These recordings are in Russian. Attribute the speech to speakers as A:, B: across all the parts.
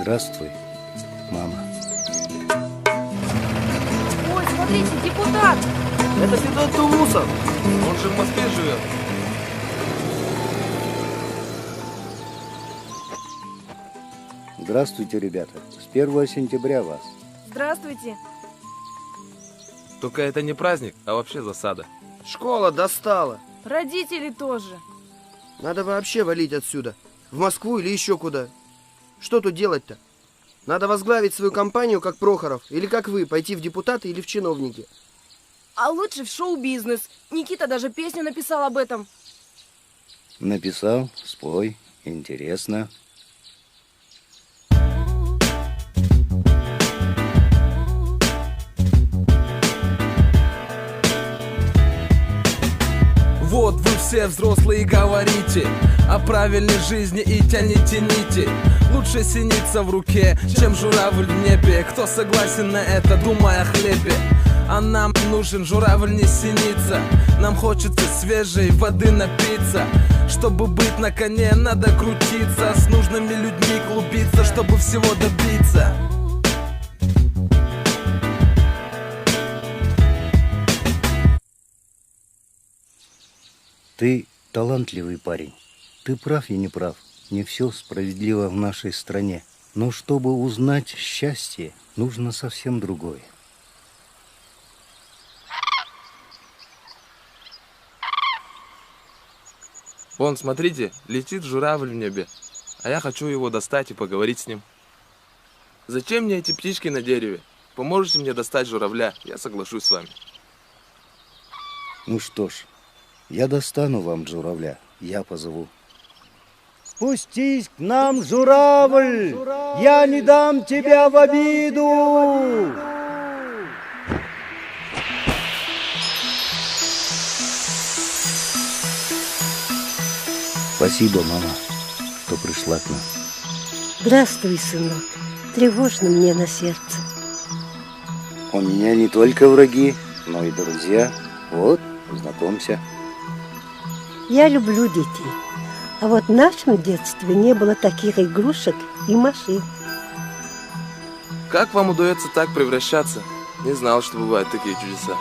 A: Здравствуй, мама.
B: Ой, смотрите, депутат!
C: Это Федот Тулусов. Он же в Москве живет.
A: Здравствуйте, ребята. С 1 сентября вас.
B: Здравствуйте.
C: Только это не праздник, а вообще засада.
D: Школа достала.
B: Родители тоже.
D: Надо вообще валить отсюда. В Москву или еще куда. Что тут делать-то? Надо возглавить свою компанию, как Прохоров, или как вы, пойти в депутаты или в чиновники.
B: А лучше в шоу-бизнес. Никита даже песню написал об этом.
A: Написал, спой, интересно.
E: Вот вы все взрослые говорите о правильной жизни и тяните нити. Лучше синица в руке, чем журавль в небе. Кто согласен на это, думая о хлебе? А нам нужен журавль, не синица. Нам хочется свежей воды напиться. Чтобы быть на коне, надо крутиться, с нужными людьми клубиться, чтобы всего добиться.
A: Ты талантливый парень. Ты прав и не прав. Не все справедливо в нашей стране. Но чтобы узнать счастье, нужно совсем другое.
C: Вон, смотрите, летит журавль в небе. А я хочу его достать и поговорить с ним. Зачем мне эти птички на дереве? Поможете мне достать журавля, я соглашусь с вами.
A: Ну что ж, я достану вам журавля. Я позову. Спустись к нам, журавль! Я не дам тебя в обиду! Спасибо, мама, что пришла к нам.
F: Здравствуй, сынок. Тревожно мне на сердце.
A: У меня не только враги, но и друзья. Вот, знакомься.
F: Я люблю детей. А вот в нашем детстве не было таких игрушек и машин.
C: Как вам удается так превращаться? Не знал, что бывают такие чудеса.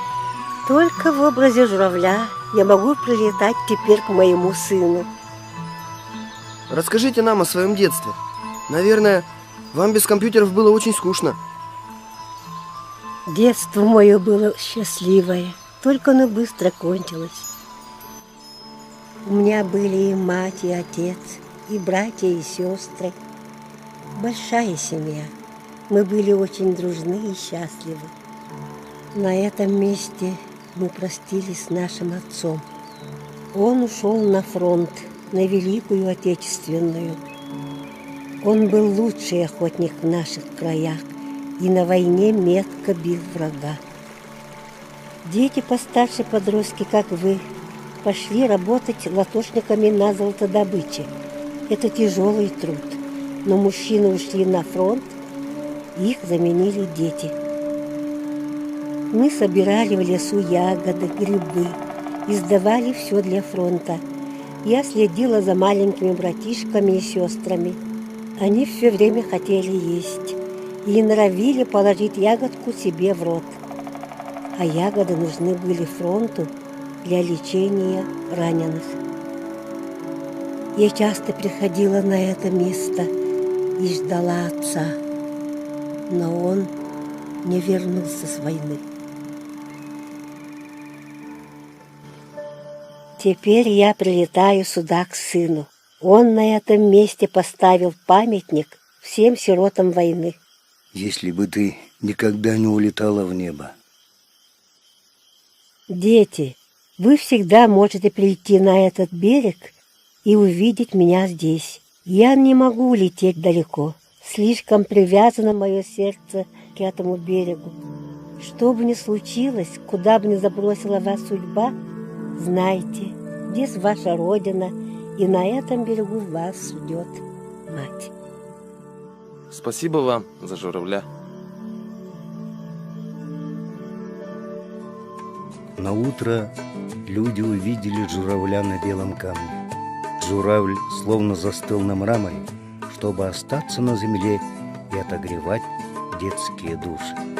F: Только в образе журавля я могу прилетать теперь к моему сыну.
D: Расскажите нам о своем детстве. Наверное, вам без компьютеров было очень скучно.
F: Детство мое было счастливое, только оно быстро кончилось. У меня были и мать, и отец, и братья, и сестры. Большая семья. Мы были очень дружны и счастливы. На этом месте мы простились с нашим отцом. Он ушел на фронт, на Великую Отечественную. Он был лучший охотник в наших краях и на войне метко бил врага. Дети постарше подростки, как вы, пошли работать латошниками на золотодобыче. Это тяжелый труд, но мужчины ушли на фронт, их заменили дети. Мы собирали в лесу ягоды, грибы и сдавали все для фронта. Я следила за маленькими братишками и сестрами. Они все время хотели есть и норовили положить ягодку себе в рот. А ягоды нужны были фронту для лечения раненых. Я часто приходила на это место и ждала отца, но он не вернулся с войны. Теперь я прилетаю сюда к сыну. Он на этом месте поставил памятник всем сиротам войны.
A: Если бы ты никогда не улетала в небо.
F: Дети, вы всегда можете прийти на этот берег и увидеть меня здесь. Я не могу улететь далеко. Слишком привязано мое сердце к этому берегу. Что бы ни случилось, куда бы ни забросила вас судьба, знайте, здесь ваша родина, и на этом берегу вас ждет мать.
C: Спасибо вам за журавля.
A: На утро люди увидели журавля на белом камне. Журавль словно застыл на мраморе, чтобы остаться на земле и отогревать детские души.